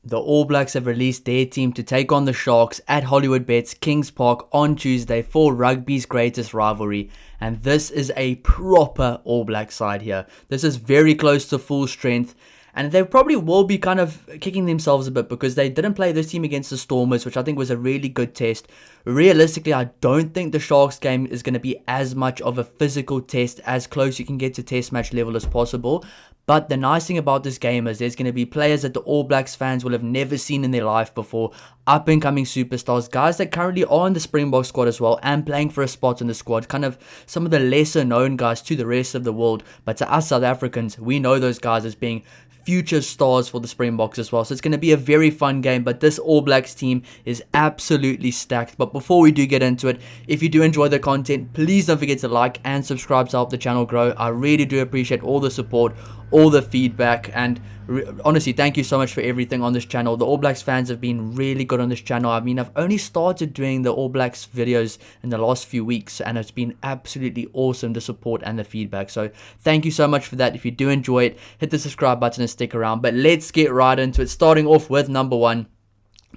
The All Blacks have released their team to take on the Sharks at Hollywood Bets Kings Park on Tuesday for Rugby's Greatest Rivalry. And this is a proper All Black side here. This is very close to full strength. And they probably will be kind of kicking themselves a bit because they didn't play this team against the Stormers, which I think was a really good test. Realistically, I don't think the Sharks game is going to be as much of a physical test, as close you can get to test match level as possible. But the nice thing about this game is there's going to be players that the All Blacks fans will have never seen in their life before. Up and coming superstars, guys that currently are in the Springbok squad as well and playing for a spot in the squad. Kind of some of the lesser known guys to the rest of the world. But to us South Africans, we know those guys as being future stars for the Springboks as well. So it's going to be a very fun game, but this All Blacks team is absolutely stacked. But before we do get into it, if you do enjoy the content, please don't forget to like and subscribe to help the channel grow. I really do appreciate all the support, all the feedback, and honestly, thank you so much for everything on this channel. The All Blacks fans have been really good on this channel. I mean, I've only started doing the All Blacks videos in the last few weeks, and it's been absolutely awesome, the support and the feedback. So thank you so much for that. If you do enjoy it, hit the subscribe button and stick around. But let's get right into it, starting off with number one.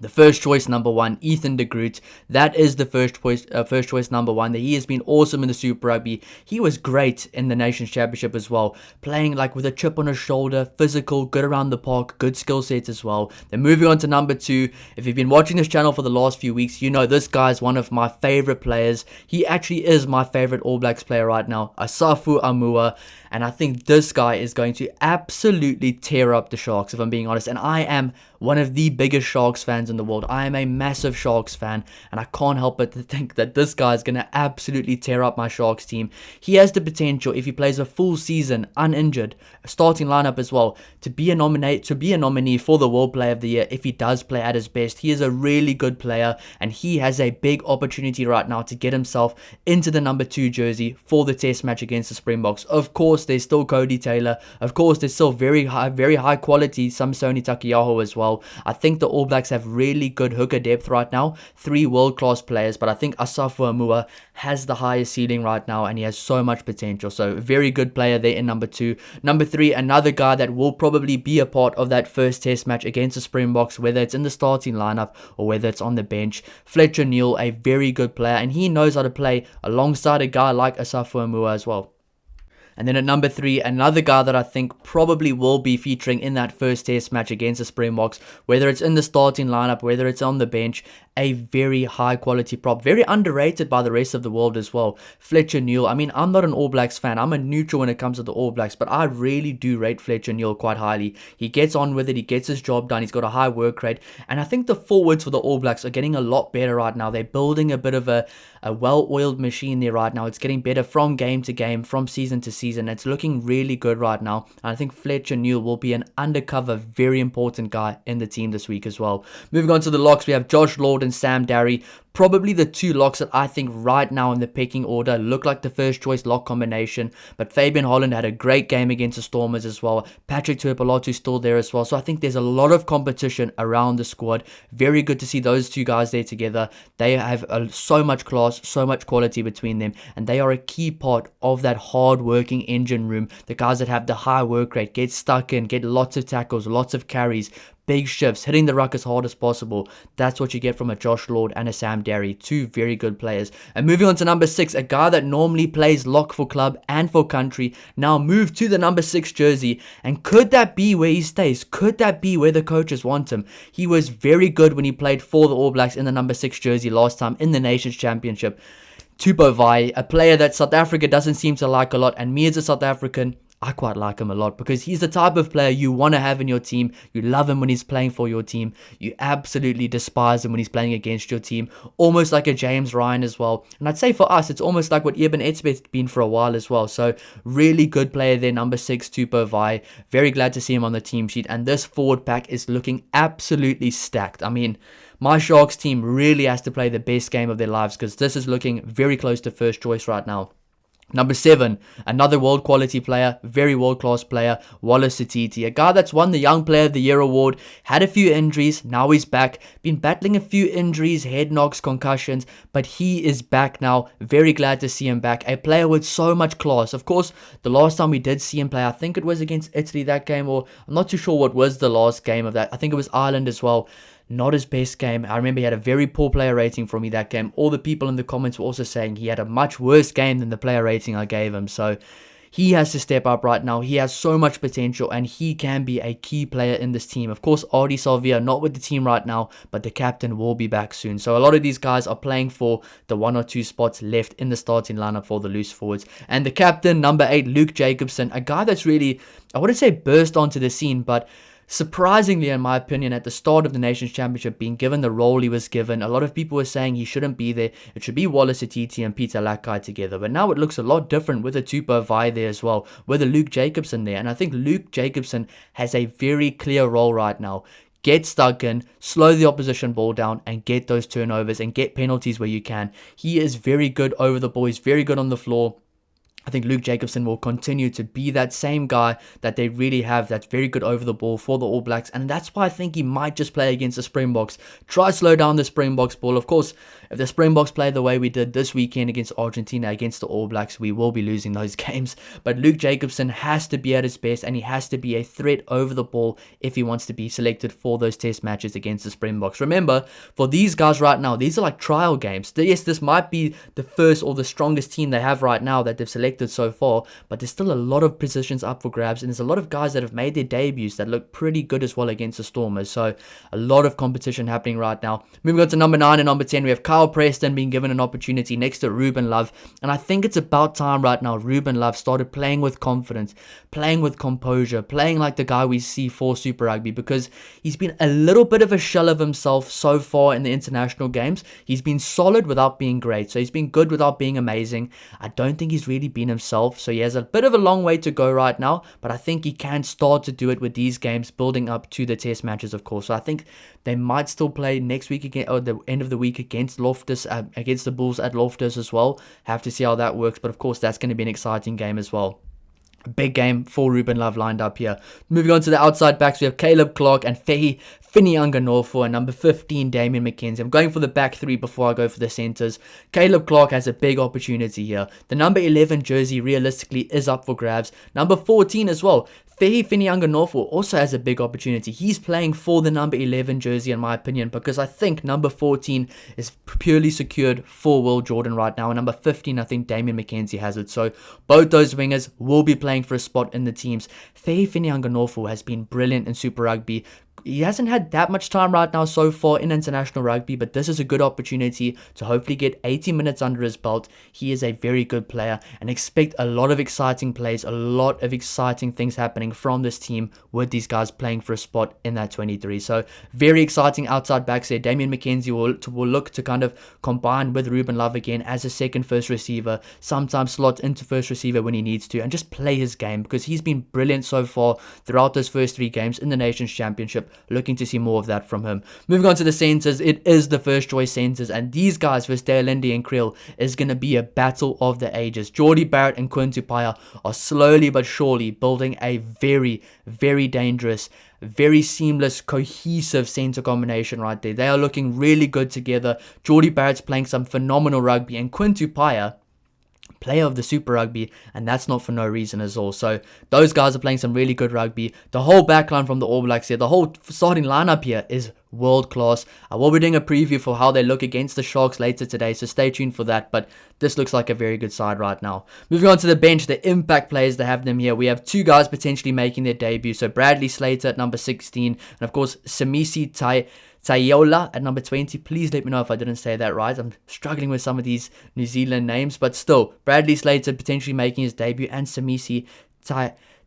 The first choice number one, Ethan de Groot. That is the first choice number one. He has been awesome in the Super Rugby. He was great in the Nations Championship as well. Playing like with a chip on his shoulder, physical, good around the park, good skill set as well. Then moving on to number two. If you've been watching this channel for the last few weeks, you know this guy is one of my favorite players. He actually is my favorite All Blacks player right now, Asafu Amua. And I think this guy is going to absolutely tear up the Sharks, if I'm being honest. And I am one of the biggest Sharks fans in the world. I am a massive Sharks fan, and I can't help but to think that this guy is going to absolutely tear up my Sharks team. He has the potential, if he plays a full season, uninjured, a starting lineup as well, to be a nominee for the World Player of the Year if he does play at his best. He is a really good player, and he has a big opportunity right now to get himself into the number 2 jersey for the test match against the Springboks. Of course, there's still Cody Taylor. Of course, there's still very high quality Samsoni Takiyaho as well. I think the All Blacks have really good hooker depth right now. 3 world-class players, but I think Asafu Amua has the highest ceiling right now, and he has so much potential. So, very good player there in number 2. Number 3, another guy that will probably be a part of that first test match against the Springboks, whether it's in the starting lineup or whether it's on the bench. Fletcher Neal, a very good player, and he knows how to play alongside a guy like Asafu Amua as well. And then at number 3, another guy that I think probably will be featuring in that first test match against the Springboks, whether it's in the starting lineup, whether it's on the bench, a very high quality prop, very underrated by the rest of the world as well. Fletcher Neal. I mean, I'm not an All Blacks fan. I'm a neutral when it comes to the All Blacks, but I really do rate Fletcher Neal quite highly. He gets on with it. He gets his job done. He's got a high work rate. And I think the forwards for the All Blacks are getting a lot better right now. They're building a bit of a well-oiled machine there right now. It's getting better from game to game, from season to season. It's looking really good right now. And I think Fletcher Neal will be an undercover, very important guy in the team this week as well. Moving on to the locks, we have Josh Lord and Sam Darry. Probably the 2 locks that I think right now in the pecking order look like the first choice lock combination. But Fabian Holland had a great game against the Stormers as well. Patrick Tuipulotu still there as well. So I think there's a lot of competition around the squad. Very good to see those 2 guys there together. They have so much class, so much quality between them. And they are a key part of that hard-working engine room. The guys that have the high work rate, get stuck in, get lots of tackles, lots of carries, big shifts, hitting the ruck as hard as possible. That's what you get from a Josh Lord and a Sam Darry. 2 very good players. And moving on to number 6, a guy that normally plays lock for club and for country, now moved to the number 6 jersey. And could that be where he stays? Could that be where the coaches want him? He was very good when he played for the All Blacks in the number 6 jersey last time in the Nations Championship. Tupou Vaa'i, a player that South Africa doesn't seem to like a lot, and me as a South African, I quite like him a lot because he's the type of player you want to have in your team. You love him when he's playing for your team. You absolutely despise him when he's playing against your team. Almost like a James Ryan as well. And I'd say for us, it's almost like what Eben Etzebeth's been for a while as well. So really good player there, number 6, Tupou Vaa'i. Very glad to see him on the team sheet. And this forward pack is looking absolutely stacked. I mean, my Sharks team really has to play the best game of their lives because this is looking very close to first choice right now. Number 7, another world quality player, very world class player, Wallace Atiti, a guy that's won the Young Player of the Year award, had a few injuries, now he's back, been battling a few injuries, head knocks, concussions, but he is back now. Very glad to see him back, a player with so much class. Of course, the last time we did see him play, I think it was against Italy that game, or I'm not too sure what was the last game of that. I think it was Ireland as well. Not his best game. I remember he had a very poor player rating for me that game. All the people in the comments were also saying he had a much worse game than the player rating I gave him. So he has to step up right now. He has so much potential and he can be a key player in this team. Of course, Ardi Salvia not with the team right now, but the captain will be back soon. So a lot of these guys are playing for the 1 or 2 spots left in the starting lineup for the loose forwards. And the captain, number 8, Luke Jacobson, a guy that's really, I wouldn't say burst onto the scene, but surprisingly, in my opinion, at the start of the Nations Championship, being given the role he was given, a lot of people were saying he shouldn't be there. It should be Wallace Atiti and Peter Lakai together. But now it looks a lot different with a Tupa Vai there as well, with a Luke Jacobson there. And I think Luke Jacobson has a very clear role right now. Get stuck in, slow the opposition ball down, and get those turnovers and get penalties where you can. He is very good over the ball. He's very good on the floor. I think Luke Jacobson will continue to be that same guy that they really have that's very good over the ball for the All Blacks, and that's why I think he might just play against the Springboks. Try slow down the Springboks ball. Of course, if the Springboks play the way we did this weekend against Argentina, against the All Blacks, we will be losing those games. But Luke Jacobson has to be at his best, and he has to be a threat over the ball if he wants to be selected for those test matches against the Springboks. Remember, for these guys right now, these are like trial games. Yes, this might be the first or the strongest team they have right now that they've selected so far, but there's still a lot of positions up for grabs, and there's a lot of guys that have made their debuts that look pretty good as well against the Stormers. So a lot of competition happening right now. Moving on to number 9 and number 10, we have Kyle Preston being given an opportunity next to Ruben Love, and I think it's about time right now Ruben Love started playing with confidence, playing with composure, playing like the guy we see for Super Rugby, because he's been a little bit of a shell of himself so far in the international games. He's been solid without being great, so he's been good without being amazing. I don't think he's really been himself, so he has a bit of a long way to go right now, but I think he can start to do it with these games building up to the test matches, of course. So I think they might still play next week again, or the end of the week against Loftus, against the Bulls at Loftus as well. Have to see how that works, but of course that's going to be an exciting game as well. Big game for Ruben Love lined up here. Moving on to the outside backs, we have Caleb Clark and Finianga Norfolk, and number 15, Damian McKenzie. I'm going for the back 3 before I go for the centres. Caleb Clark has a big opportunity here. The number 11 jersey realistically is up for grabs. Number 14 as well. Finianga Norfolk also has a big opportunity. He's playing for the number 11 jersey in my opinion, because I think number 14 is purely secured for Will Jordan right now, and number 15 I think Damian McKenzie has it. So both those wingers will be playing for a spot in the teams. Finianga Norfolk has been brilliant in Super Rugby. He hasn't had that much time right now so far in international rugby, but this is a good opportunity to hopefully get 80 minutes under his belt. He is a very good player, and expect a lot of exciting plays, a lot of exciting things happening from this team with these guys playing for a spot in that 23. So very exciting outside backs there. Damian McKenzie will look to kind of combine with Ruben Love again as a second first receiver, sometimes slot into first receiver when he needs to, and just play his game, because he's been brilliant so far throughout those first 3 games in the Nations Championship. Looking to see more of that from him. Moving on to the centres, it is the first choice centres, and these guys for Stealindi and Kriel is going to be a battle of the ages. Jordie Barrett and Quinn Tupaia are slowly but surely building a very, very dangerous, very seamless, cohesive centre combination right there. They are looking really good together. Jordie Barrett's playing some phenomenal rugby, and Quinn Tupaia, player of the Super Rugby, and that's not for no reason as all. So those guys are playing some really good rugby. The whole backline from the All Blacks here, the whole starting lineup here is world class. I will be doing a preview for how they look against the Sharks later today, so stay tuned for that, but this looks like a very good side right now. Moving on to the bench, the impact players, they have them here. We have 2 guys potentially making their debut, so Bradley Slater at number 16, and of course Samisi Tayola at number 20. Please let me know if I didn't say that right. I'm struggling with some of these New Zealand names, but still, Bradley Slater potentially making his debut, and Samisi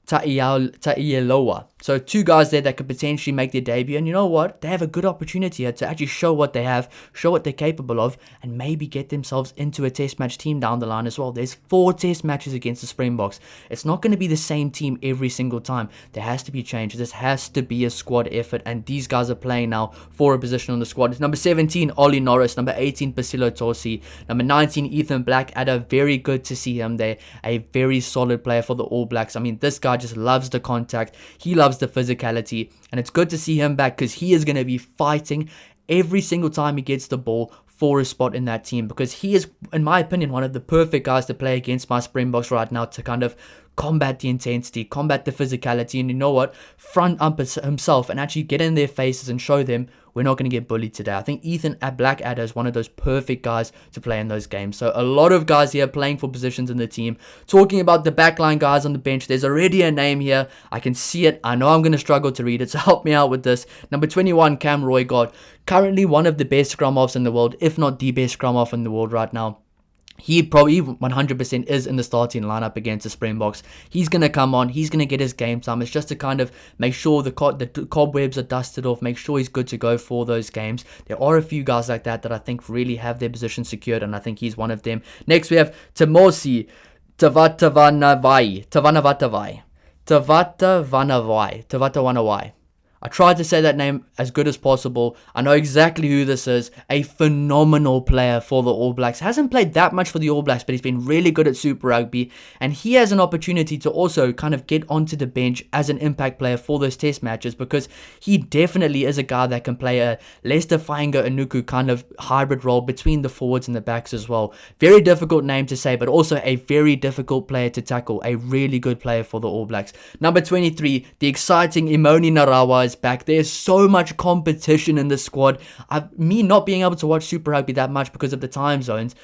Ta'ialoa. So 2 guys there that could potentially make their debut. And you know what? They have a good opportunity here to actually show what they have, show what they're capable of, and maybe get themselves into a test match team down the line as well. There's 4 test matches against the Springboks. It's not going to be the same team every single time. There has to be change. This has to be a squad effort, and these guys are playing now for a position on the squad. It's number 17, Ollie Norris. Number 18, Pasilo Tosi. Number 19, Ethan Blackadder. Very good to see him there. A very solid player for the All Blacks. I mean, this guy just loves the contact. He loves the physicality, and it's good to see him back because he is going to be fighting every single time he gets the ball for a spot in that team, because he is, in my opinion, one of the perfect guys to play against my Springboks right now to kind of combat the intensity, combat the physicality, and you know what, front up himself and actually get in their faces and show them we're not going to get bullied today. I think Ethan Blackadder is one of those perfect guys to play in those games. So a lot of guys here playing for positions in the team. Talking about the backline guys on the bench, there's already a name here. I can see it. I know I'm going to struggle to read it, so help me out with this. Number 21, Cam Roygard. Currently one of the best scrum offs in the world, if not the best scrum off in the world right now. He probably 100% is in the starting lineup against the Springboks. He's going to come on. He's going to get his game time. It's just to kind of make sure the cobwebs are dusted off, make sure he's good to go for those games. There are a few guys like that I think really have their position secured, and I think he's one of them. Next, we have Tamosi Tavatavanavai. I tried to say that name as good as possible. I know exactly who this is. A phenomenal player for the All Blacks. Hasn't played that much for the All Blacks, but he's been really good at Super Rugby. And he has an opportunity to also kind of get onto the bench as an impact player for those test matches, because he definitely is a guy that can play a Lester Fainga Anuku kind of hybrid role between the forwards and the backs as well. Very difficult name to say, but also a very difficult player to tackle. A really good player for the All Blacks. Number 23, the exciting Imoni Narawa is back. There's so much competition in the squad. Me not being able to watch Super Rugby that much because of the time zones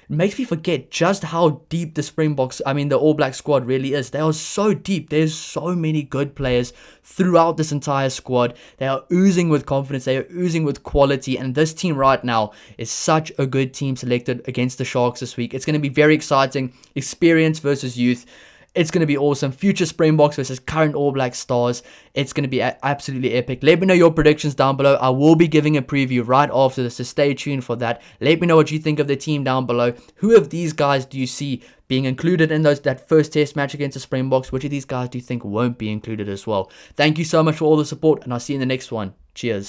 makes me forget just how deep the All Black squad really is. They are so deep. There's so many good players throughout this entire squad. They are oozing with confidence. They are oozing with quality. And this team right now is such a good team selected against the Sharks this week. It's going to be very exciting. Experience versus youth. It's going to be awesome. Future Springboks versus current All Black stars. It's going to be absolutely epic. Let me know your predictions down below. I will be giving a preview right after this, so stay tuned for that. Let me know what you think of the team down below. Who of these guys do you see being included in that first test match against the Springboks? Which of these guys do you think won't be included as well? Thank you so much for all the support, and I'll see you in the next one. Cheers.